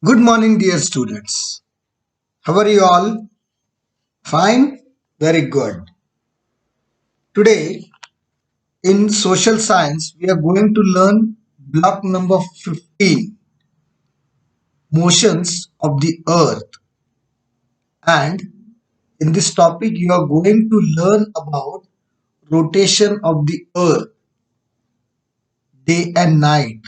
Good morning, dear students. How are you all? Fine? Very good. Today, in social science, we are going to learn block number 15, motions of the earth. And in this topic, you are going to learn about rotation of the earth, day and night,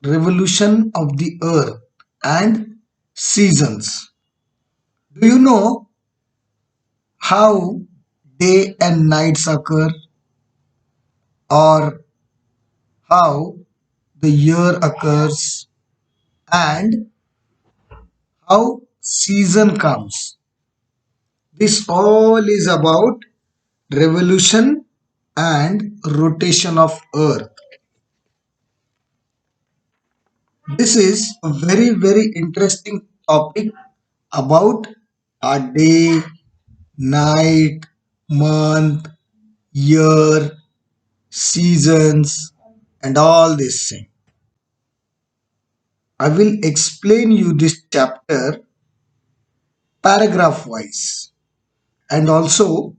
revolution of the earth, and seasons. Do you know how day and nights occur, or how the year occurs, and how season comes? This all is about revolution and rotation of earth. This is a very interesting topic about a day, night, month, year, seasons, and all this thing. I will explain you this chapter paragraph wise, and also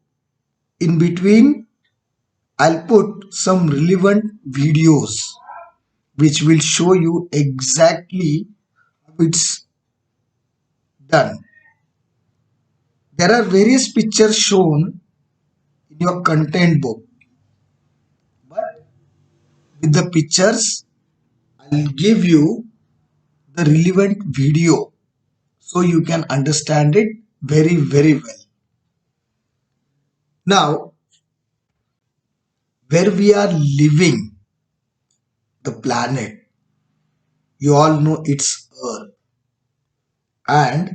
in between I'll put some relevant videos which will show you exactly how it's done. There are various pictures shown in your content book, but with the pictures I'll give you the relevant video so you can understand it very well. Now, where we are living, the planet, you all know it's Earth, and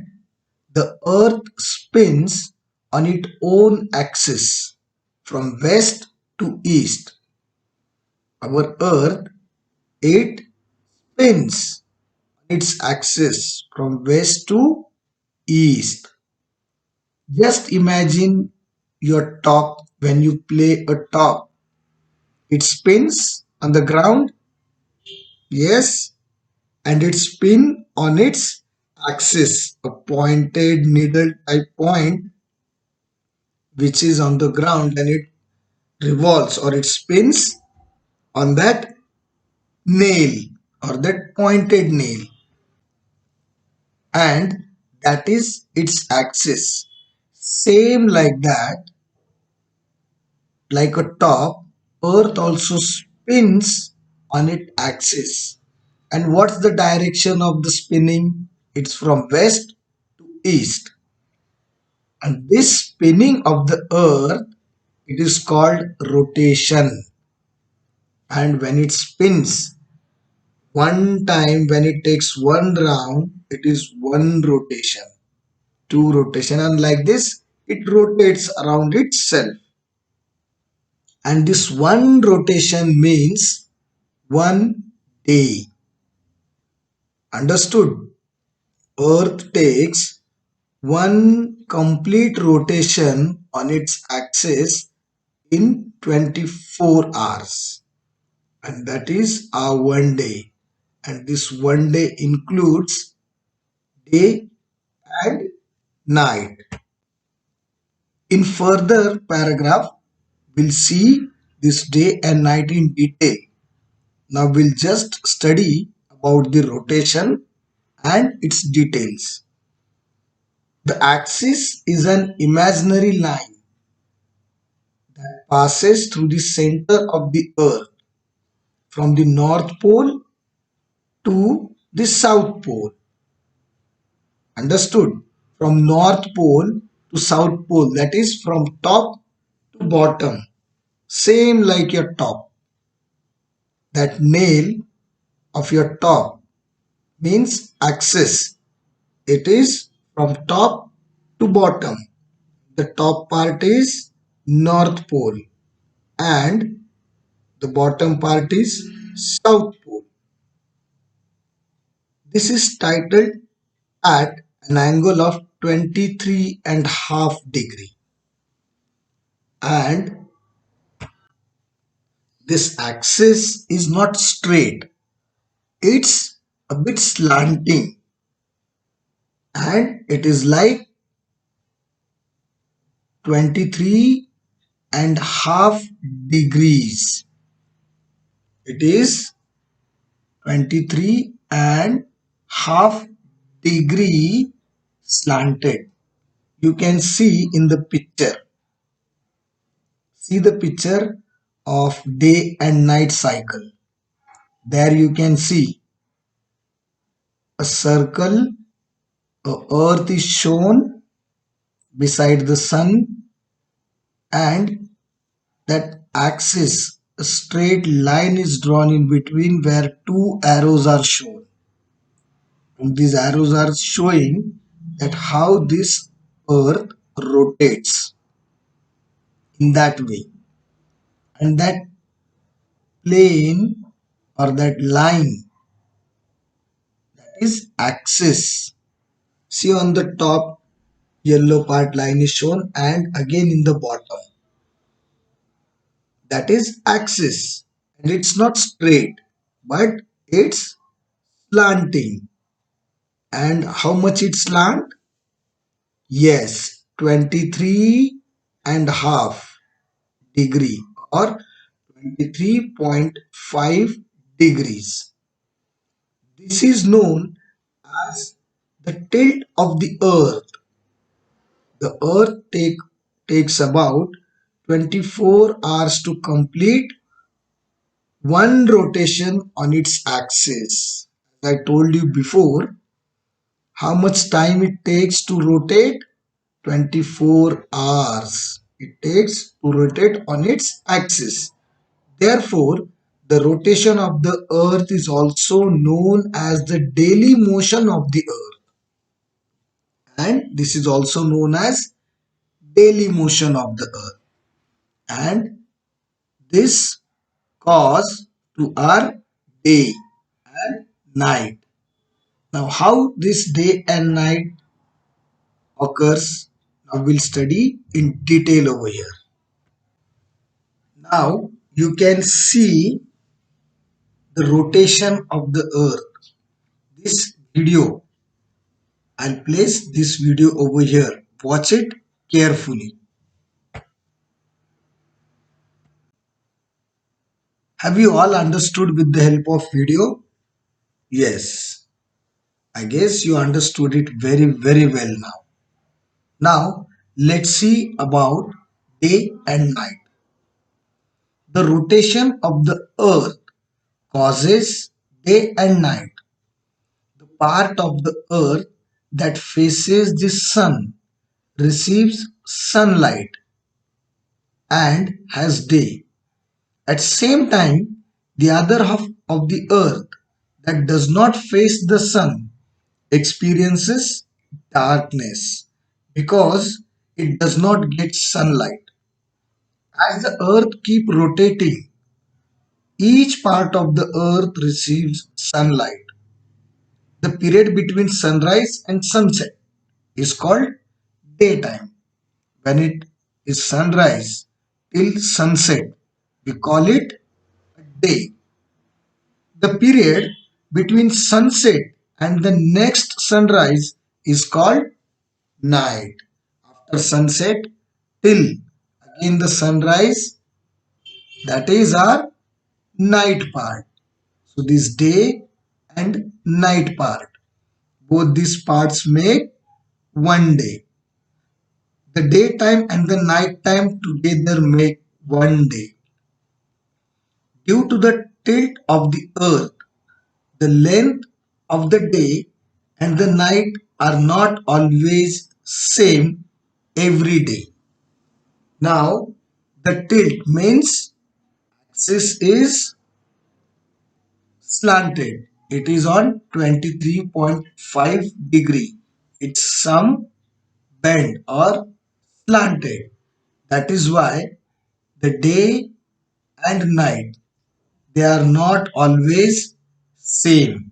the Earth spins on its own axis from west to east. Our Earth, it spins on its axis from west to east. Just imagine your top when you play a top. It spins on the ground, yes, and it spin on its axis, a pointed needle type point which is on the ground, and it revolves or it spins on that nail or that pointed nail, and that is its axis. Same like that, like a top, earth also spins on its axis. And what's the direction of the spinning? It's from west to east. And this spinning of the earth, it is called rotation. And when it spins one time, when it takes one round, it is one rotation, two rotation, and like this it rotates around itself. And this one rotation means one day. Understood? Earth takes one complete rotation on its axis in 24 hours, and that is our one day. And this one day includes day and night. In further paragraph, we'll see this day and night in detail. Now we'll just study about the rotation and its details. The axis is an imaginary line that passes through the center of the earth from the North Pole to the South Pole. Understood? From North Pole to South Pole, that is from top to bottom. Same like your top. That nail of your top means axis. It is from top to bottom. The top part is North Pole and the bottom part is South Pole. This is titled at an angle of 23.5 degree, and this axis is not straight. It's a bit slanting, and it is like 23.5 degrees. It is 23.5 degree slanted. You can see in the picture. See the picture of day and night cycle. There you can see a circle, a earth is shown beside the sun, and that axis, a straight line is drawn in between where two arrows are shown. And these arrows are showing that how this earth rotates in that way. And that plane or that line, that is axis. See on the top, yellow part line is shown, and again in the bottom, that is axis. And it's not straight, but it's slanting. And how much it slant? Yes, 23.5 degree or 23.5 degrees. This is known as the tilt of the earth. The earth takes about 24 hours to complete one rotation on its axis. As I told you before, how much time it takes to rotate? 24 hours. It takes to rotate on its axis. Therefore, the rotation of the earth is also known as the daily motion of the earth. And this is also known as daily motion of the earth. And this cause to our day and night. Now, how this day and night occurs, now we'll study in detail over here. Now, you can see the rotation of the earth. This video, I'll place this video over here. Watch it carefully. Have you all understood with the help of video? Yes, I guess you understood it very, very well now. Now, let's see about day and night. The rotation of the earth causes day and night. The part of the earth that faces the sun receives sunlight and has day. At same time, the other half of the earth that does not face the sun experiences darkness because it does not get sunlight. As the earth keep rotating, each part of the earth receives sunlight. The period between sunrise and sunset is called daytime. When it is sunrise till sunset, we call it day. The period between sunset and the next sunrise is called night. After sunset till again the sunrise, that is our night part. So this day and night part, both these parts make one day. The daytime and the nighttime together make one day. Due to the tilt of the earth, the length of the day and the night are not always same every day. Now, the tilt means axis is slanted. It is on 23.5 degree. It's some bend or slanted. That is why the day and night, they are not always same.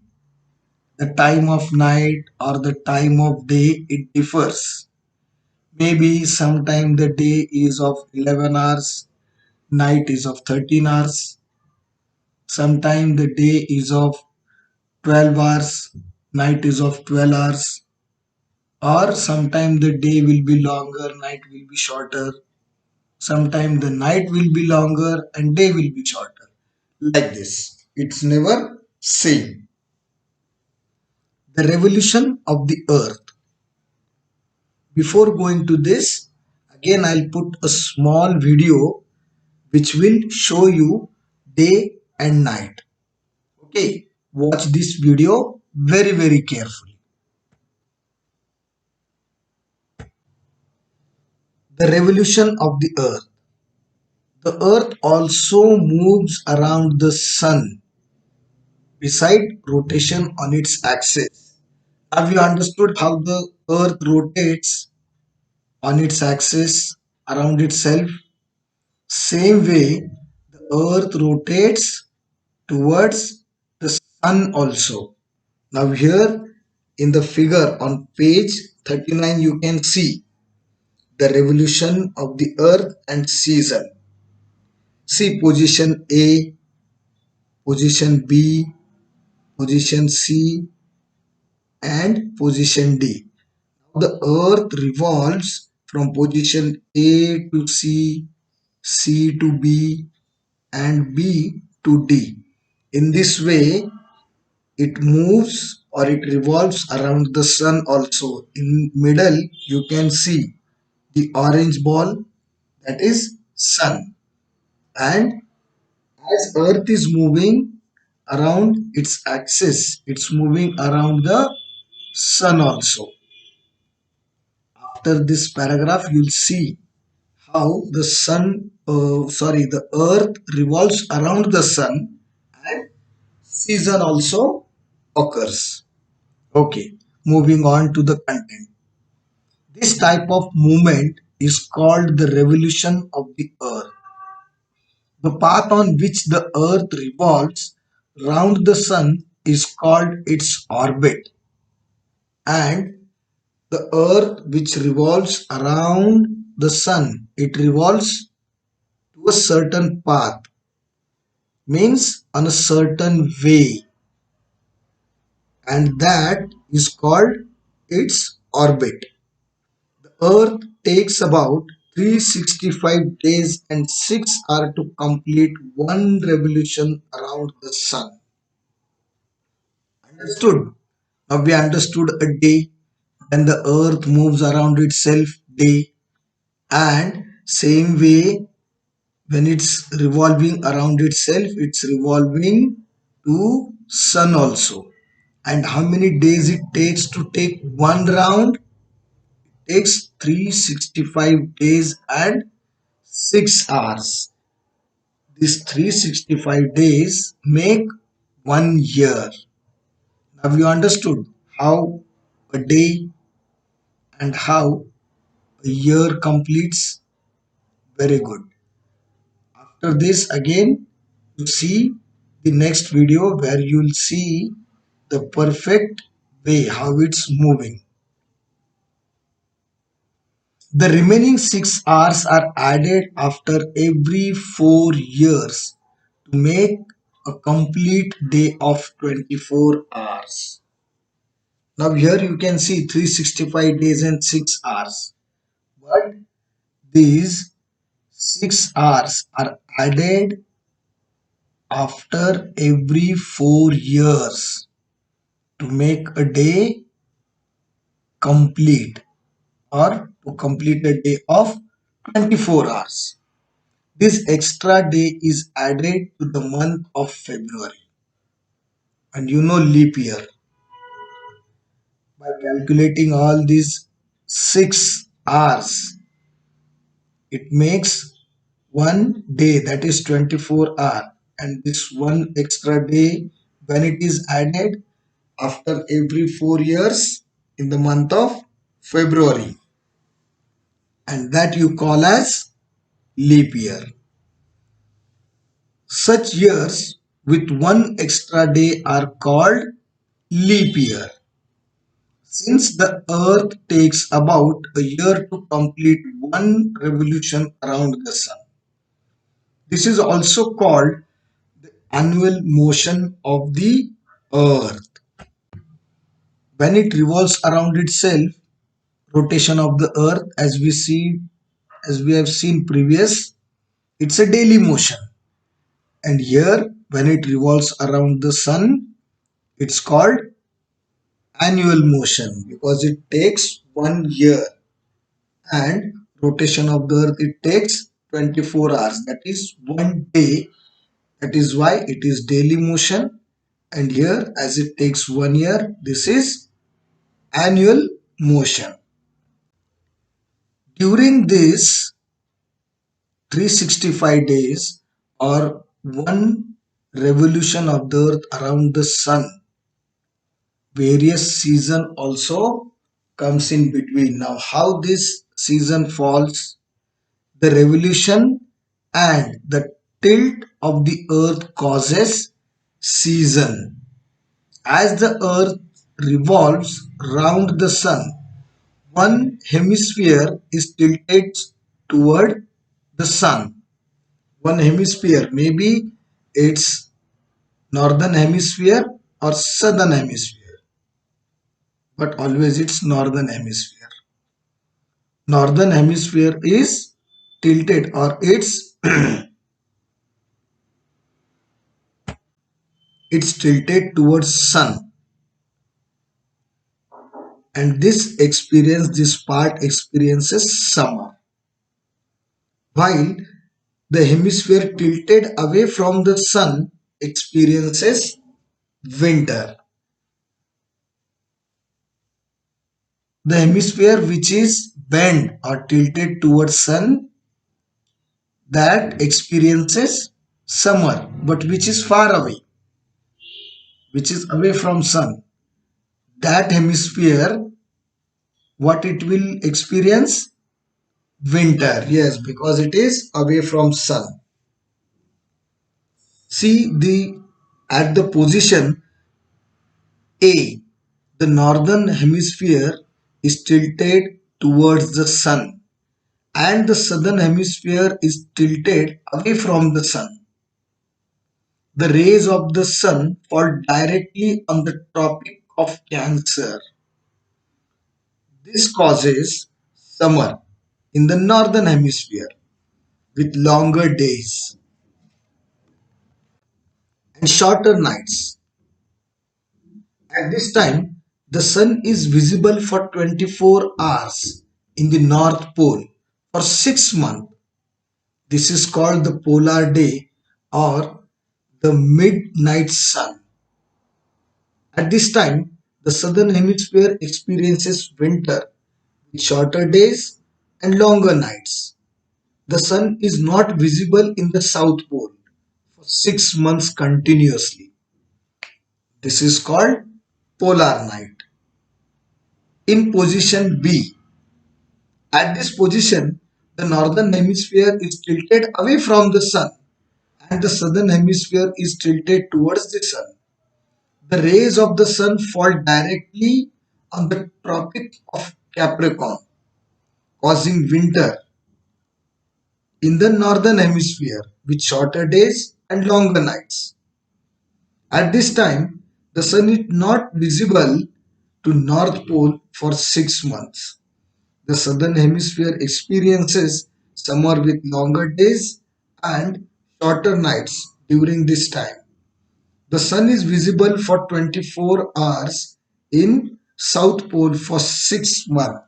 The time of night or the time of day, it differs. Maybe sometime the day is of 11 hours, night is of 13 hours. Sometime the day is of 12 hours, night is of 12 hours, or sometime the day will be longer, night will be shorter, sometime the night will be longer and day will be shorter. Like this. It's never same. The revolution of the earth. Before going to this, again I'll put a small video which will show you day and night. Okay, watch this video very carefully. The revolution of the earth. The earth also moves around the sun beside rotation on its axis. Have you understood how the earth rotates on its axis around itself? Same way, the earth rotates towards the sun also. Now, here in the figure on page 39, you can see the revolution of the earth and season. See position A, position B, position C, and position D. The earth revolves from position A to C, C to B, and B to D. In this way, it moves or it revolves around the sun also. In middle, you can see the orange ball, that is sun. And as earth is moving around its axis, it's moving around the sun also. After this paragraph, you'll see how the earth revolves around the sun and season also occurs. Okay, moving on to the content. This type of movement is called the revolution of the earth. The path on which the earth revolves round the sun is called its orbit, and the earth which revolves around the sun, it revolves to a certain path, means on a certain way, and that is called its orbit. The earth takes about 365 days and 6 hours to complete one revolution around the sun. Understood? Now we understood a day, then the earth moves around itself day, and same way when it's revolving around itself, it's revolving to sun also. And how many days it takes to take one round? It takes 365 days and 6 hours. These 365 days make 1 year. Now you understood how a day and how a year completes. Very good. After this, again, you see the next video where you'll see the perfect way how it's moving. The remaining 6 hours are added after every 4 years to make a complete day of 24 hours. Now here you can see 365 days and 6 hours. But these 6 hours are added after every 4 years to make a day complete, or to complete a day of 24 hours. This extra day is added to the month of February. And you know leap year. By calculating all these 6 hours, it makes one day, that is 24 hour, and this one extra day when it is added after every 4 years in the month of February, and that you call as leap year. Such years with one extra day are called leap year. Since the earth takes about a year to complete one revolution around the sun, this is also called annual motion of the earth. When it revolves around itself, rotation of the earth, as we have seen previous, it's a daily motion. And here, when it revolves around the sun, it's called annual motion because it takes 1 year, and rotation of the earth it takes 24 hours, that is 1 day. That is why it is daily motion. And here, as it takes 1 year, this is annual motion. During this 365 days, or one revolution of the earth around the sun, various season also comes in between. Now how this season falls, the revolution and the tilt of the earth causes season. As the earth revolves round the sun, one hemisphere is tilted toward the sun. One hemisphere, maybe it's northern hemisphere or southern hemisphere, but always it's northern hemisphere. Northern hemisphere is tilted, or it's tilted towards sun, and this part experiences summer, while the hemisphere tilted away from the sun experiences winter. The hemisphere which is bent or tilted towards sun, that experiences summer, but which is far away, which is away from sun, that hemisphere, what it will experience? Winter. Yes, because it is away from sun. See, the at the position A, the northern hemisphere is tilted towards the sun, and the southern hemisphere is tilted away from the sun. The rays of the sun fall directly on the Tropic of Cancer. This causes summer in the northern hemisphere with longer days and shorter nights. At this time, the sun is visible for 24 hours in the North Pole for 6 months. This is called the polar day or the midnight sun. At this time, the southern hemisphere experiences winter with shorter days and longer nights. The sun is not visible in the South Pole for 6 months continuously. This is called polar night. In position B, at this position, the northern hemisphere is tilted away from the sun and the southern hemisphere is tilted towards the sun. The rays of the sun fall directly on the Tropic of Capricorn, causing winter in the northern hemisphere with shorter days and longer nights. At this time, the sun is not visible to North Pole for 6 months. The southern hemisphere experiences summer with longer days and shorter nights during this time. The sun is visible for 24 hours in South Pole for 6 months.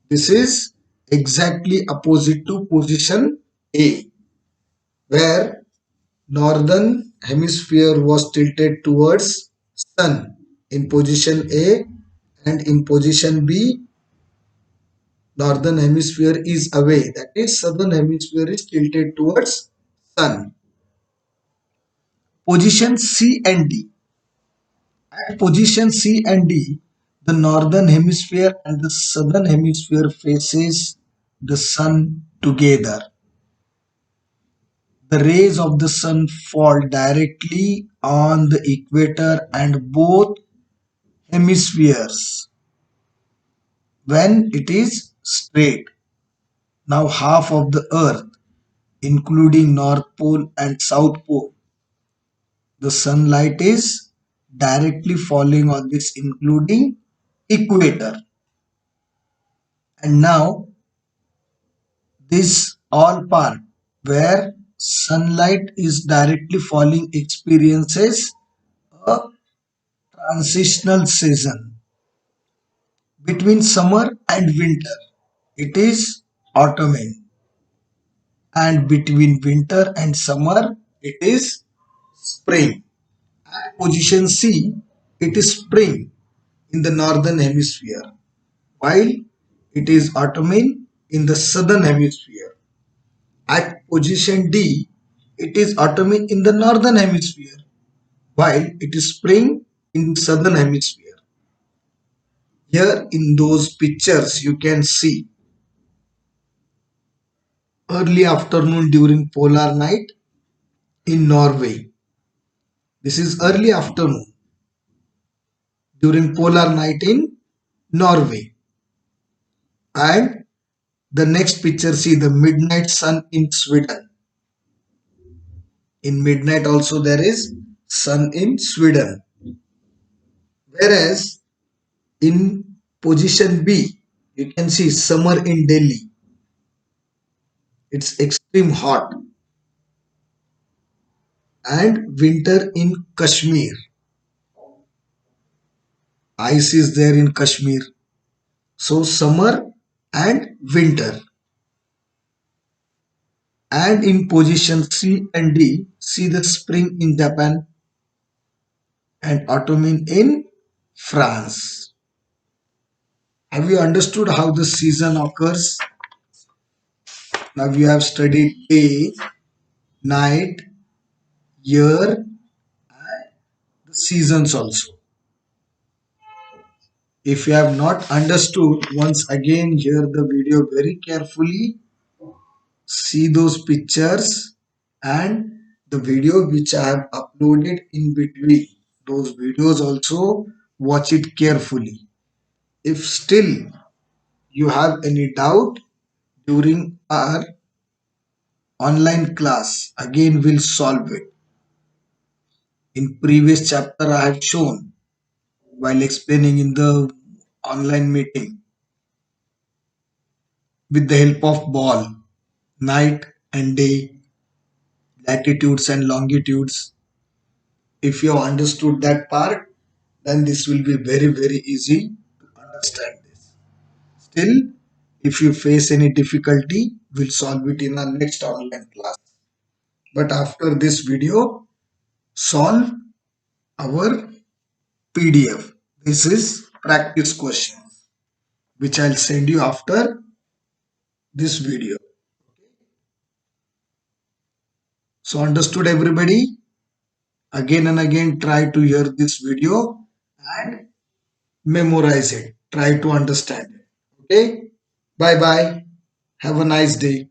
This is exactly opposite to position A, where northern hemisphere was tilted towards sun in position A, and in position B northern hemisphere is away, that is southern hemisphere is tilted towards sun. Position C and D. At position C and D, the northern hemisphere and the southern hemisphere faces the sun together. The rays of the sun fall directly on the equator and both hemispheres when it is straight. Now half of the earth, including North Pole and South Pole, the sunlight is directly falling on this, including equator. And now this all part where sunlight is directly falling experiences a transitional season between summer and winter. It is autumn, and between winter and summer it is spring. At position C, it is spring in the northern hemisphere, while it is autumn in the southern hemisphere. At position D, it is autumn in the northern hemisphere, while it is spring in the southern hemisphere. Here in those pictures, you can see early afternoon during polar night in Norway. This is early afternoon during polar night in Norway. And the next picture, see the midnight sun in Sweden. In midnight also there is sun in Sweden. Whereas in position B, you can see summer in Delhi. It's extreme hot. And winter in Kashmir. Ice is there in Kashmir. So summer and winter. And in position C and D, see the spring in Japan and autumn in France. Have you understood how the season occurs? Now you have studied day, night, year, the seasons also. If you have not understood, once again hear the video very carefully, see those pictures and the video which I have uploaded in between. Those videos also watch it carefully. If still you have any doubt during our online class, again we'll solve it. In previous chapter I had shown while explaining in the online meeting with the help of ball, night and day, latitudes and longitudes. If you have understood that part, then this will be very, very easy to understand this. Still, if you face any difficulty, we'll solve it in our next online class. But after this video, solve our PDF. This is practice question, which I'll send you after this video. So understood everybody? Again and again try to hear this video and memorize it. Try to understand it. Okay? Bye bye. Have a nice day.